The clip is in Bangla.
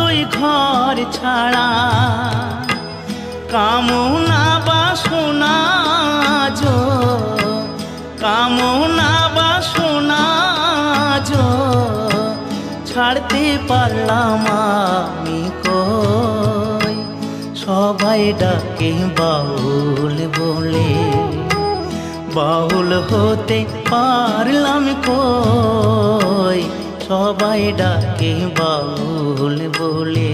দুই ঘর ছাড়া, কামনা বাসনা যো, কামনা বাসনা যো ছাড়তে পারলাম আমি কই। সবাই ডাকে বাউল বলে, বাউল হতে পারলাম কই। সবাই ডাকে বাউল বলে।